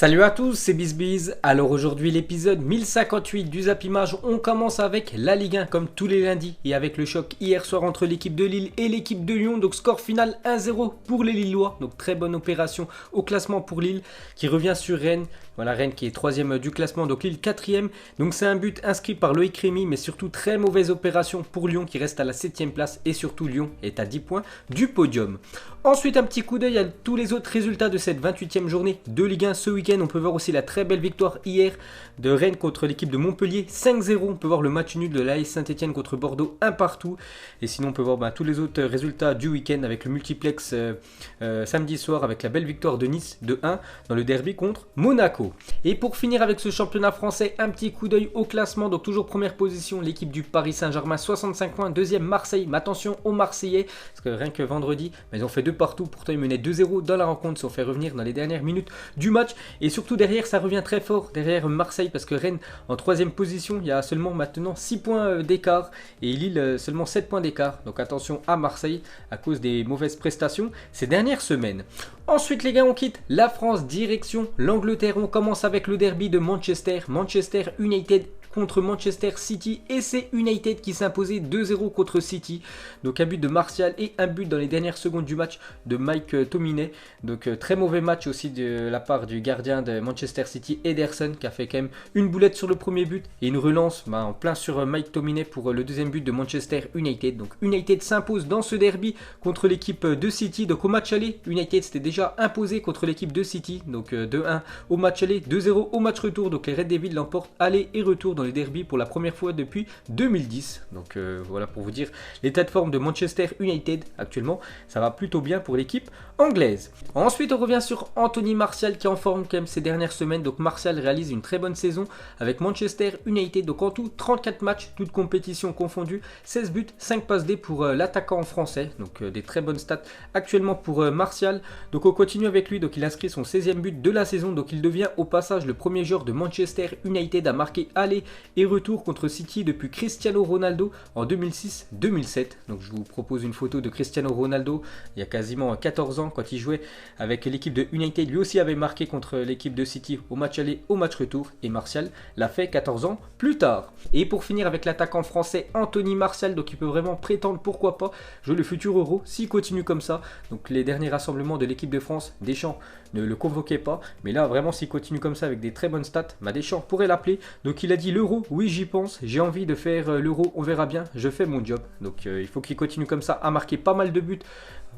Salut à tous, c'est BizBiz. Alors aujourd'hui l'épisode 1058 du Zap Image, on commence avec la Ligue 1 comme tous les lundis et avec le choc hier soir entre l'équipe de Lille et l'équipe de Lyon. Donc score final 1-0 pour les Lillois, donc très bonne opération au classement pour Lille qui revient sur Rennes. Voilà, Rennes qui est 3ème du classement, donc Lille 4ème. Donc c'est un but inscrit par Loïc Rémy, mais surtout très mauvaise opération pour Lyon qui reste à la 7ème place et surtout Lyon est à 10 points du podium. Ensuite un petit coup d'œil à tous les autres résultats de cette 28ème journée de Ligue 1 ce week-end. On peut voir aussi la très belle victoire hier de Rennes contre l'équipe de Montpellier 5-0. On peut voir le match nul de l'AS Saint-Etienne contre Bordeaux 1 partout. Et sinon on peut voir tous les autres résultats du week-end avec le multiplex samedi soir avec la belle victoire de Nice de 1 dans le derby contre Monaco. Et pour finir avec ce championnat français, un petit coup d'œil au classement. Donc toujours première position, l'équipe du Paris Saint-Germain 65 points, deuxième Marseille. Mais attention aux Marseillais, parce que rien que vendredi, ils ont fait 2 partout. Pourtant ils menaient 2-0 dans la rencontre, ils se sont fait revenir dans les dernières minutes du match. Et surtout derrière, ça revient très fort, derrière Marseille, parce que Rennes en 3ème position, il y a seulement maintenant 6 points d'écart. Et Lille seulement 7 points d'écart. Donc attention à Marseille à cause des mauvaises prestations ces dernières semaines. Ensuite les gars, on quitte la France, direction l'Angleterre. On commence avec le derby de Manchester United contre Manchester City et c'est United qui s'imposait 2-0 contre City. Donc un but de Martial et un but dans les dernières secondes du match de Mike Tominay. Donc très mauvais match aussi de la part du gardien de Manchester City, Ederson, qui a fait quand même une boulette sur le premier but et une relance en plein sur Mike Tominay pour le deuxième but de Manchester United. Donc United s'impose dans ce derby contre l'équipe de City. Donc au match aller, United s'était déjà imposé contre l'équipe de City. Donc 2-1 au match aller, 2-0 au match retour. Donc les Red Devils l'emportent aller et retour dans les derby pour la première fois depuis 2010. Donc voilà pour vous dire l'état de forme de Manchester United actuellement. Ça va plutôt bien pour l'équipe anglaise. Ensuite on revient sur Anthony Martial qui est en forme quand même ces dernières semaines. Donc Martial réalise une très bonne saison avec Manchester United. Donc en tout 34 matchs, toutes compétitions confondues, 16 buts, 5 passes D pour l'attaquant français. Donc des très bonnes stats actuellement pour Martial. Donc on continue avec lui. Donc il inscrit son 16e but de la saison. Donc il devient au passage le premier joueur de Manchester United à marquer aller et retour contre City depuis Cristiano Ronaldo en 2006-2007. Donc je vous propose une photo de Cristiano Ronaldo il y a quasiment 14 ans quand il jouait avec l'équipe de United. Lui aussi avait marqué contre l'équipe de City au match aller, au match retour, et Martial l'a fait 14 ans plus tard. Et pour finir avec l'attaquant français Anthony Martial, donc il peut vraiment prétendre pourquoi pas jouer le futur Euro s'il continue comme ça. Donc les derniers rassemblements de l'équipe de France, Deschamps ne le convoquait pas, mais là vraiment s'il continue comme ça avec des très bonnes stats, Deschamps pourrait l'appeler. Donc il a dit l'Euro, oui j'y pense, j'ai envie de faire l'Euro, on verra bien, je fais mon job. Donc il faut qu'il continue comme ça à marquer pas mal de buts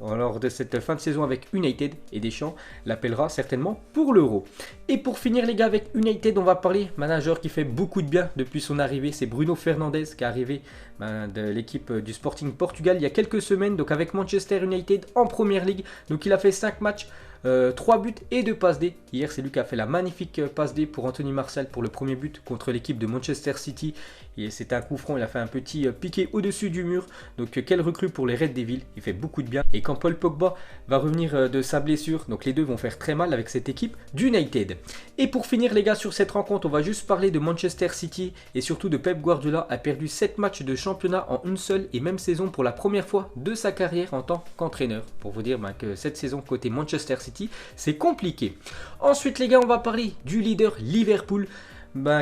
lors de cette fin de saison avec United, et Deschamps l'appellera certainement pour l'Euro. Et pour finir les gars avec United, on va parler manager qui fait beaucoup de bien depuis son arrivée, c'est Bruno Fernandes qui est arrivé de l'équipe du Sporting Portugal il y a quelques semaines, donc avec Manchester United en Première Ligue. Donc il a fait 5 matchs, 3 buts et 2 passes D. Hier c'est lui qui a fait la magnifique passe D pour Anthony Martial pour le premier but contre l'équipe de Manchester City. Et c'était un coup franc, il a fait un petit piqué au-dessus du mur. Donc quelle recrue pour les Red Devils, il fait beaucoup de bien. Et quand Paul Pogba va revenir de sa blessure, donc les deux vont faire très mal avec cette équipe d'United. Et pour finir les gars sur cette rencontre, on va juste parler de Manchester City et surtout de Pep Guardiola a perdu 7 matchs de championnat en une seule et même saison pour la première fois de sa carrière en tant qu'entraîneur. Pour vous dire que cette saison côté Manchester City, c'est compliqué. Ensuite les gars, on va parler du leader Liverpool.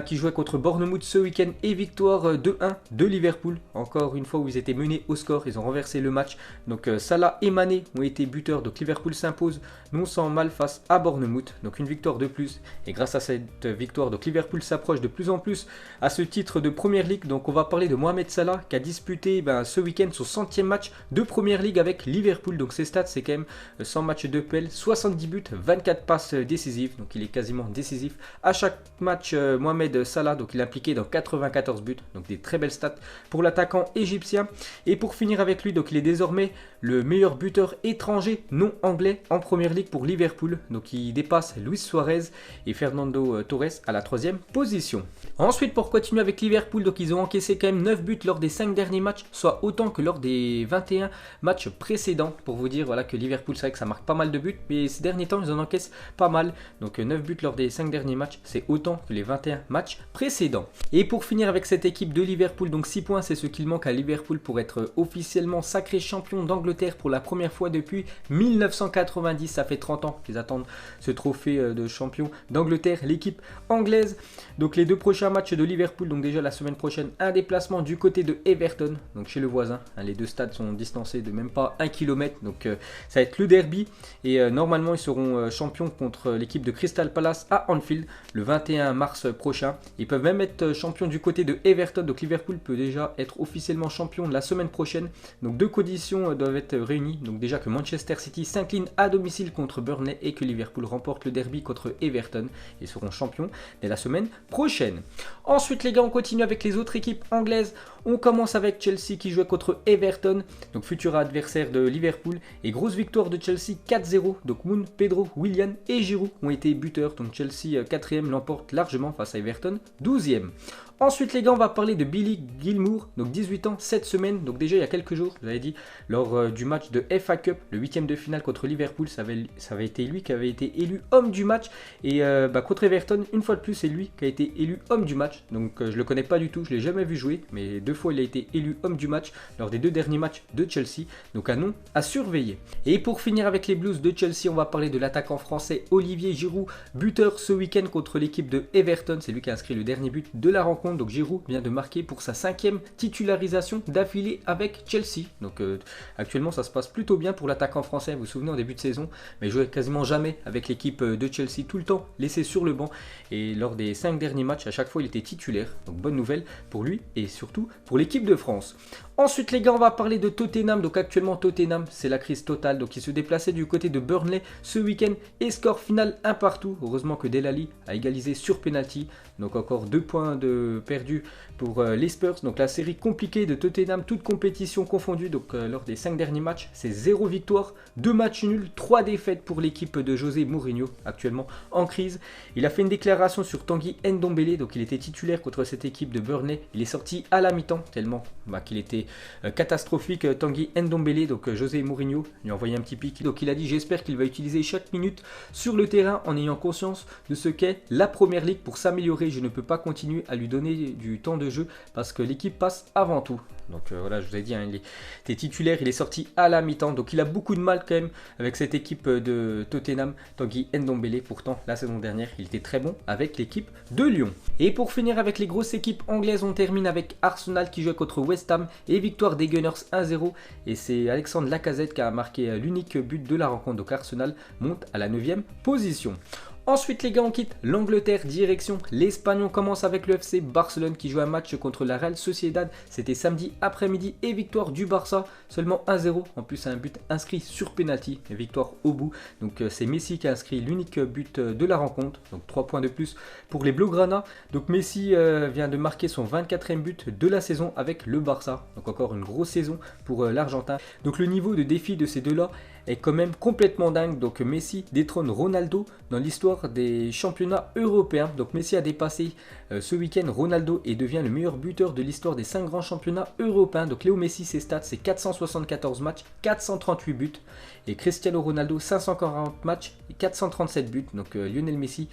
Qui jouait contre Bournemouth ce week-end et victoire 2-1 de Liverpool. Encore une fois où ils étaient menés au score, ils ont renversé le match. Donc Salah et Mané ont été buteurs, donc Liverpool s'impose non sans mal face à Bournemouth. Donc une victoire de plus, et grâce à cette victoire, donc Liverpool s'approche de plus en plus à ce titre de Première Ligue. Donc on va parler de Mohamed Salah qui a disputé ce week-end son 100e match de Première Ligue avec Liverpool. Donc ses stats c'est quand même 100 matchs de PL, 70 buts, 24 passes décisives. Donc il est quasiment décisif à chaque match. Mohamed Salah, donc il est impliqué dans 94 buts, donc des très belles stats pour l'attaquant égyptien. Et pour finir avec lui, donc il est désormais le meilleur buteur étranger non anglais en Première Ligue pour Liverpool. Donc il dépasse Luis Suarez et Fernando Torres à la 3e position. Ensuite pour continuer avec Liverpool, donc ils ont encaissé quand même 9 buts lors des 5 derniers matchs, soit autant que lors des 21 matchs précédents. Pour vous dire voilà que Liverpool, c'est vrai que ça marque pas mal de buts, mais ces derniers temps ils en encaissent pas mal. Donc 9 buts lors des 5 derniers matchs, c'est autant que les 21 21 matchs précédents. Et pour finir avec cette équipe de Liverpool, donc 6 points, c'est ce qu'il manque à Liverpool pour être officiellement sacré champion d'Angleterre pour la première fois depuis 1990. Ça fait 30 ans qu'ils attendent ce trophée de champion d'Angleterre, l'équipe anglaise. Donc les 2 prochains matchs de Liverpool, donc déjà la semaine prochaine, un déplacement du côté de Everton, donc chez le voisin. Les 2 stades sont distancés de même pas 1 km, donc ça va être le derby. Et normalement ils seront champions contre l'équipe de Crystal Palace à Anfield le 21 mars prochain. Ils peuvent même être champions du côté de Everton, donc Liverpool peut déjà être officiellement champion la semaine prochaine. Donc 2 conditions doivent être réunies, donc déjà que Manchester City s'incline à domicile contre Burnley et que Liverpool remporte le derby contre Everton et seront champions dès la semaine prochaine. Ensuite les gars, on continue avec les autres équipes anglaises. On commence avec Chelsea qui jouait contre Everton, donc futur adversaire de Liverpool, et grosse victoire de Chelsea 4-0. Donc Moon, Pedro, Willian et Giroud ont été buteurs, donc Chelsea 4e l'emporte largement face à Everton 12e. Ensuite les gars, on va parler de Billy Gilmour, donc 18 ans cette semaine, donc déjà il y a quelques jours, je l'avais dit, lors du match de FA Cup, le 8e de finale contre Liverpool, ça avait été lui qui avait été élu homme du match, et contre Everton, une fois de plus c'est lui qui a été élu homme du match, donc je le connais pas du tout, je l'ai jamais vu jouer, mais 2 fois il a été élu homme du match lors des 2 derniers matchs de Chelsea, donc un nom à surveiller. Et pour finir avec les Blues de Chelsea, on va parler de l'attaquant français Olivier Giroud, buteur ce week-end contre l'équipe de Everton, c'est lui qui a inscrit le dernier but de la rencontre. Donc Giroud vient de marquer pour sa 5e titularisation d'affilée avec Chelsea. Donc actuellement ça se passe plutôt bien pour l'attaquant français. Vous vous souvenez en début de saison, mais il jouait quasiment jamais avec l'équipe de Chelsea, tout le temps laissé sur le banc. Et lors des 5 derniers matchs, à chaque fois il était titulaire. Donc bonne nouvelle pour lui et surtout pour l'équipe de France. Ensuite les gars, on va parler de Tottenham. Donc actuellement Tottenham c'est la crise totale. Donc il se déplaçait du côté de Burnley ce week-end et score final 1 partout. Heureusement que Dele Alli a égalisé sur penalty. Donc encore 2 points de perdu pour les Spurs. Donc la série compliquée de Tottenham, toute compétition confondue. Donc lors des 5 derniers matchs, c'est 0 victoire, 2 matchs nuls, 3 défaites pour l'équipe de José Mourinho, actuellement en crise. Il a fait une déclaration sur Tanguy Ndombele. Donc il était titulaire contre cette équipe de Burnley. Il est sorti à la mi-temps tellement qu'il était catastrophique Tanguy Ndombele. Donc José Mourinho lui a envoyé un petit pic. Donc il a dit: j'espère qu'il va utiliser chaque minute sur le terrain en ayant conscience de ce qu'est la Première Ligue pour s'améliorer. Je ne peux pas continuer à lui donner du temps de jeu parce que l'équipe passe avant tout. Donc voilà, je vous ai dit, il était titulaire, il est sorti à la mi-temps. Donc il a beaucoup de mal quand même avec cette équipe de Tottenham, Tanguy Ndombele. Pourtant, la saison dernière, il était très bon avec l'équipe de Lyon. Et pour finir avec les grosses équipes anglaises, on termine avec Arsenal qui joue contre West Ham et victoire des Gunners 1-0. Et c'est Alexandre Lacazette qui a marqué l'unique but de la rencontre. Donc Arsenal monte à la 9e position. Ensuite les gars, on quitte l'Angleterre, direction l'Espagne. On commence avec le FC Barcelone qui joue un match contre la Real Sociedad. C'était samedi après-midi et victoire du Barça, seulement 1-0. En plus un but inscrit sur penalty, victoire au bout. Donc c'est Messi qui a inscrit l'unique but de la rencontre. Donc 3 points de plus pour les Blaugrana. Donc Messi vient de marquer son 24e but de la saison avec le Barça. Donc encore une grosse saison pour l'Argentin. Donc le niveau de défi de ces deux-là est quand même complètement dingue. Donc Messi détrône Ronaldo dans l'histoire des championnats européens. Donc Messi a dépassé ce week-end Ronaldo et devient le meilleur buteur de l'histoire des 5 grands championnats européens. Donc Léo Messi, ses stats, c'est 474 matchs, 438 buts. Et Cristiano Ronaldo, 540 matchs et 437 buts. Donc Lionel Messi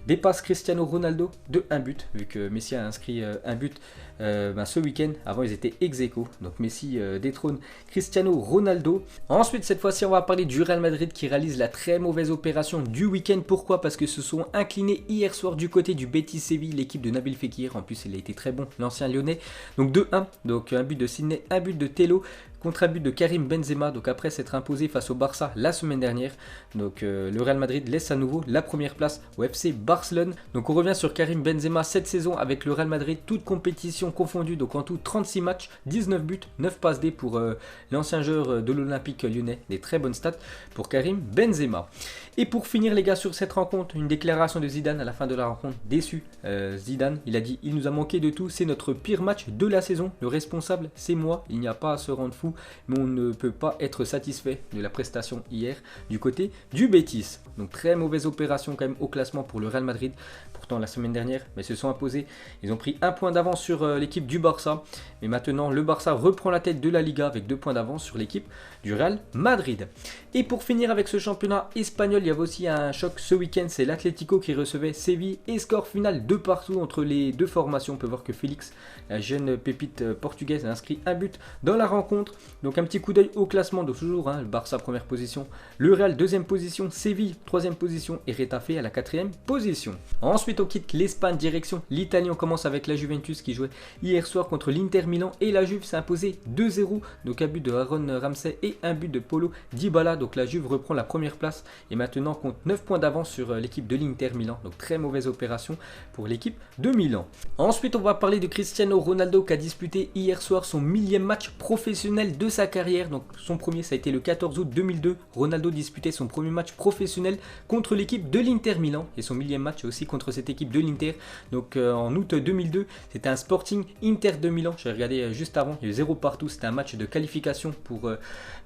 dépasse Cristiano Ronaldo de 1 but, vu que Messi a inscrit un but ce week-end. Avant ils étaient ex-aequo, donc Messi détrône Cristiano Ronaldo. Ensuite cette fois-ci on va parler du Real Madrid qui réalise la très mauvaise opération du week-end. Pourquoi? Parce que se sont inclinés hier soir du côté du Betis Séville, l'équipe de Nabil Fekir. En plus il a été très bon, l'ancien lyonnais. Donc 2-1, donc un but de Sidney, un but de Tello contre un but de Karim Benzema. Donc après s'être imposé face au Barça la semaine dernière, donc le Real Madrid laisse à nouveau la première place au FC Barcelone. Donc on revient sur Karim Benzema cette saison avec le Real Madrid, toute compétition confondue. Donc en tout 36 matchs, 19 buts, 9 passes D pour l'ancien joueur de l'Olympique lyonnais. Des très bonnes stats pour Karim Benzema. Et pour finir les gars sur cette rencontre, une déclaration de Zidane à la fin de la rencontre. Déçu, Zidane, il a dit: il nous a manqué de tout, c'est notre pire match de la saison, le responsable c'est moi, il n'y a pas à se rendre fou. beaucoup, mais on ne peut pas être satisfait de la prestation hier du côté du Betis. Donc très mauvaise opération quand même au classement pour le Real Madrid. Pourtant la semaine dernière, mais se sont imposés. Ils ont pris un point d'avance sur l'équipe du Barça. Mais maintenant le Barça reprend la tête de la Liga avec 2 points d'avance sur l'équipe du Real Madrid. Et pour finir avec ce championnat espagnol, il y avait aussi un choc ce week-end. C'est l'Atlético qui recevait Séville et score final 2 partout entre les deux formations. On peut voir que Félix, la jeune pépite portugaise, a inscrit un but dans la rencontre. Donc un petit coup d'œil au classement de toujours. Le Barça première position, le Real deuxième position, Séville troisième position et Retafe à la 4e position. Ensuite on quitte l'Espagne direction l'Italie. On commence avec la Juventus qui jouait hier soir contre l'Inter Milan et la Juve s'est imposée 2-0. Donc un but de Aaron Ramsey et un but de Paulo Dybala. Donc la Juve reprend la première place et maintenant compte 9 points d'avance sur l'équipe de l'Inter Milan. Donc très mauvaise opération pour l'équipe de Milan. Ensuite on va parler de Cristiano Ronaldo qui a disputé hier soir son 1000e match professionnel de sa carrière. Donc son premier ça a été le 14 août 2002. Ronaldo disputait son premier match professionnel contre l'équipe de l'Inter Milan et son 1000e match aussi contre cette équipe de l'Inter. Donc en août 2002 c'était un Sporting Inter de Milan. J'ai regardé juste avant, il y a eu 0 partout. C'était un match de qualification pour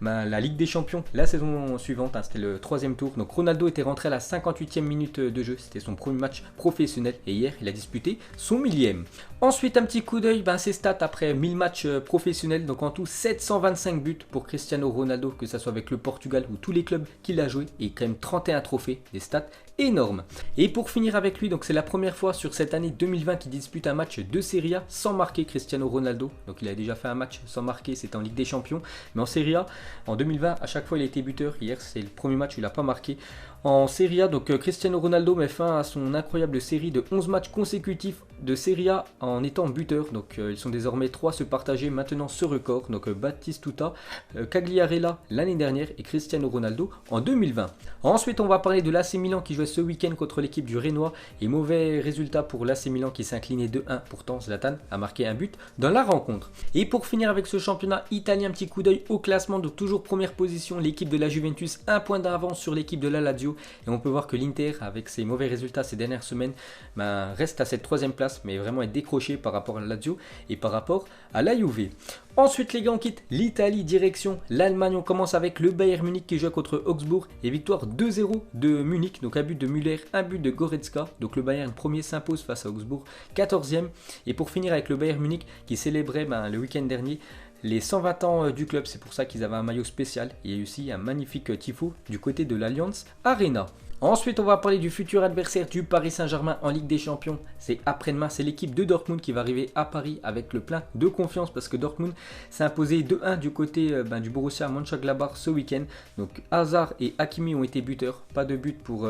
la Ligue des Champions la saison suivante. C'était le 3e tour. Donc Ronaldo était rentré à la 58e minute de jeu. C'était son premier match professionnel et hier il a disputé son 1000e. Ensuite un petit coup d'œil, ses stats après 1000 matchs professionnels. Donc en tout 725 buts pour Cristiano Ronaldo, que ce soit avec le Portugal ou tous les clubs qu'il a joué, et quand même 31 trophées, des stats énormes. Et pour finir avec lui, donc c'est la première fois sur cette année 2020 qu'il dispute un match de Serie A sans marquer, Cristiano Ronaldo. Donc il a déjà fait un match sans marquer, c'était en Ligue des Champions, mais en Serie A en 2020 à chaque fois il a été buteur. Hier c'est le premier match où il n'a pas marqué en Serie A. Donc Cristiano Ronaldo met fin à son incroyable série de 11 matchs consécutifs de Serie A en étant buteur. Donc ils sont désormais 3 à se partager maintenant ce record. Donc Batistuta, Cagliarella l'année dernière et Cristiano Ronaldo en 2020. Ensuite on va parler de l'AC Milan qui jouait ce week-end contre l'équipe du Renoir et mauvais résultat pour l'AC Milan qui s'est incliné 2-1. Pourtant Zlatan a marqué un but dans la rencontre. Et pour finir avec ce championnat italien, un petit coup d'œil au classement. Donc toujours première position l'équipe de la Juventus, 1 point d'avance sur l'équipe de la Lazio. Et on peut voir que l'Inter, avec ses mauvais résultats ces dernières semaines, reste à cette 3e place, mais vraiment est décroché par rapport à la Lazio et par rapport à la Juve. Ensuite les gars on quitte l'Italie direction l'Allemagne. On commence avec le Bayern Munich qui joue contre Augsbourg et victoire 2-0 de Munich. Donc un but de Müller, un but de Goretzka. Donc le Bayern premier s'impose face à Augsbourg, 14e. Et pour finir avec le Bayern Munich qui célébrait le week-end dernier les 120 ans du club. C'est pour ça qu'ils avaient un maillot spécial. Il y a eu aussi un magnifique tifo du côté de l'Allianz Arena. Ensuite, on va parler du futur adversaire du Paris Saint-Germain en Ligue des Champions. C'est après-demain, c'est l'équipe de Dortmund qui va arriver à Paris avec le plein de confiance parce que Dortmund s'est imposé 2-1 du côté du Borussia Mönchengladbach ce week-end. Donc Hazard et Hakimi ont été buteurs, pas de but pour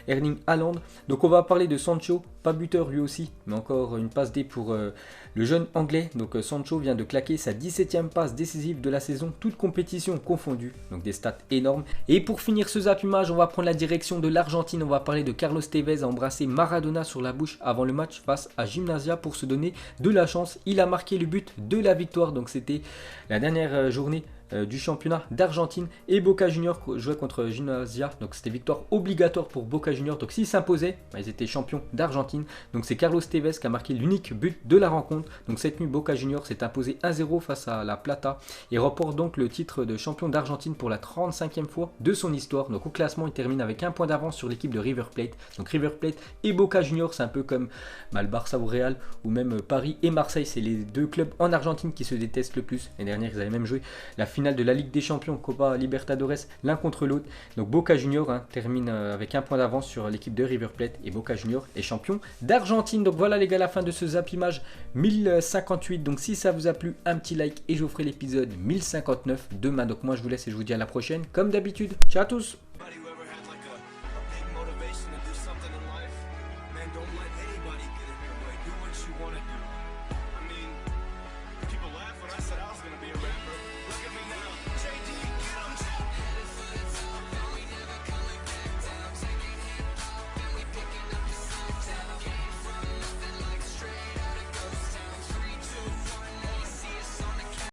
Erling Haaland. Donc on va parler de Sancho, pas buteur lui aussi, mais encore une passe D pour le jeune anglais. Donc Sancho vient de claquer sa 17e passe décisive de la saison, toute compétition confondue. Donc des stats énormes. Et pour finir ce zappimage, on va prendre la direction de l'Argentine. On va parler de Carlos Tevez a embrassé Maradona sur la bouche avant le match face à Gimnasia pour se donner de la chance. Il a marqué le but de la victoire. Donc c'était la dernière journée du championnat d'Argentine et Boca Juniors jouait contre Gimnasia, donc c'était victoire obligatoire pour Boca Juniors. Donc s'ils s'imposaient, ils étaient champions d'Argentine. Donc c'est Carlos Tevez qui a marqué l'unique but de la rencontre. Donc cette nuit Boca Juniors s'est imposé 1-0 face à la Plata et remporte donc le titre de champion d'Argentine pour la 35e fois de son histoire. Donc au classement il termine avec 1 point d'avance sur l'équipe de River Plate. Donc River Plate et Boca Juniors, c'est un peu comme le Barça ou Real ou même Paris et Marseille, c'est les deux clubs en Argentine qui se détestent le plus. L'année dernière ils avaient même joué la finale de la Ligue des Champions, Copa Libertadores, l'un contre l'autre. Donc Boca Juniors termine avec 1 point d'avance sur l'équipe de River Plate et Boca Juniors est champion d'Argentine. Donc voilà les gars, la fin de ce zappimage 1058. Donc si ça vous a plu, un petit like et je vous ferai l'épisode 1059 demain. Donc moi je vous laisse et je vous dis à la prochaine comme d'habitude. Ciao à tous. People laugh when I said I was gonna be a rapper. Look at me now.